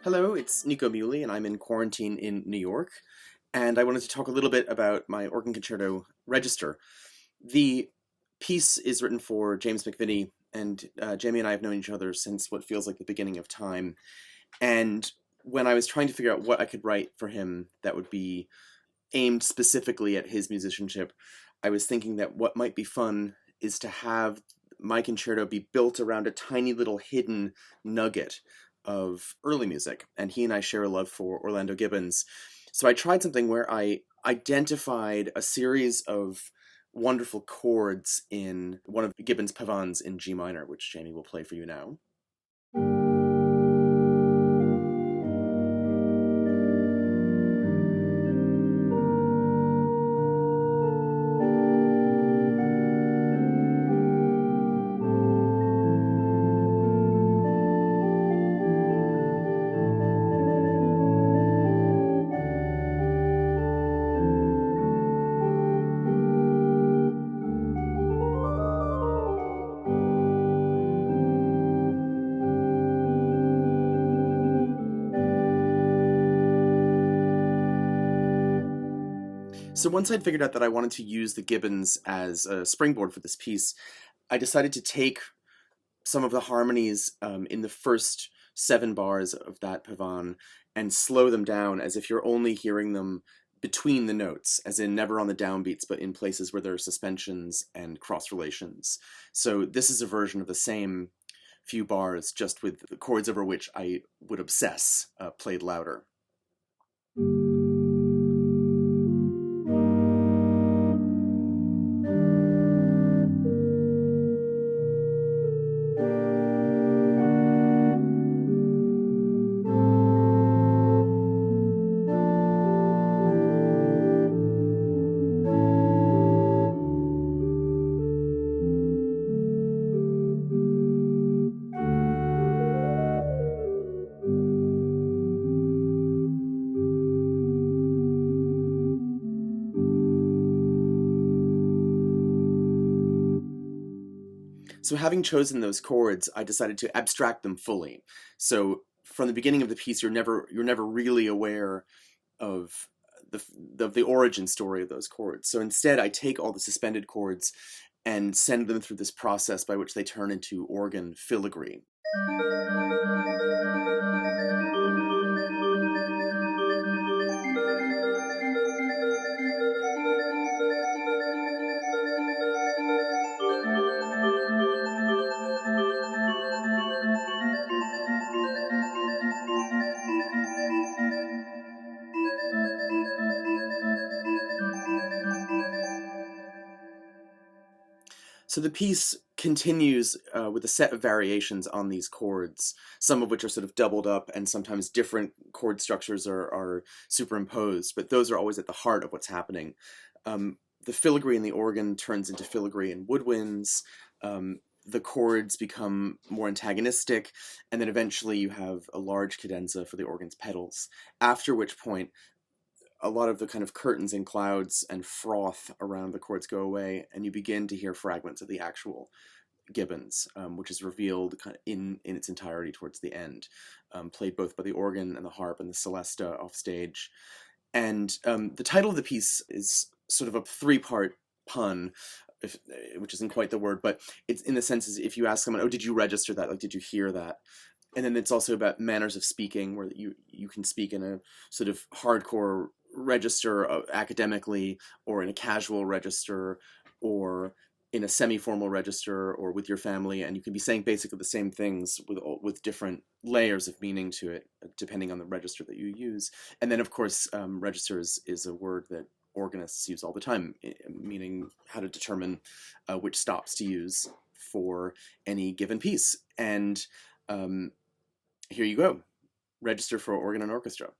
Hello, it's Nico Muhly, and I'm in quarantine in New York. And I wanted to talk a little bit about my organ concerto register. The piece is written for James McVinney, and Jamie and I have known each other since what feels like the beginning of time. And when I was trying to figure out what I could write for him that would be aimed specifically at his musicianship, I was thinking that what might be fun is to have my concerto be built around a tiny little hidden nugget of early music. And he and I share a love for Orlando Gibbons. So I tried something where I identified a series of wonderful chords in one of Gibbons' pavans in G minor, which Jamie will play for you now. So once I'd figured out that I wanted to use the Gibbons as a springboard for this piece, I decided to take some of the harmonies in the first 7 bars of that pavan and slow them down as if you're only hearing them between the notes, as in never on the downbeats, but in places where there are suspensions and cross relations. So this is a version of the same few bars, just with the chords over which I would obsess played louder. So having chosen those chords, I decided to abstract them fully. So from the beginning of the piece, you're never really aware of the origin story of those chords. So instead, I take all the suspended chords and send them through this process by which they turn into organ filigree. So the piece continues with a set of variations on these chords, some of which are sort of doubled up, and sometimes different chord structures are superimposed, but those are always at the heart of what's happening. The filigree in the organ turns into filigree in woodwinds. The chords become more antagonistic, and then eventually you have a large cadenza for the organ's pedals, after which point a lot of the kind of curtains and clouds and froth around the chords go away, and you begin to hear fragments of the actual Gibbons, which is revealed kind of in its entirety towards the end, played both by the organ and the harp and the celesta off stage. And the title of the piece is sort of a 3-part pun, which isn't quite the word, but it's in the sense as if you ask someone, oh, did you register that? Like, did you hear that? And then it's also about manners of speaking, where you can speak in a sort of hardcore register academically, or in a casual register, or in a semi-formal register, or with your family, and you can be saying basically the same things with different layers of meaning to it, depending on the register that you use. And then, of course, register is a word that organists use all the time, meaning how to determine which stops to use for any given piece. And here you go, register for organ and orchestra.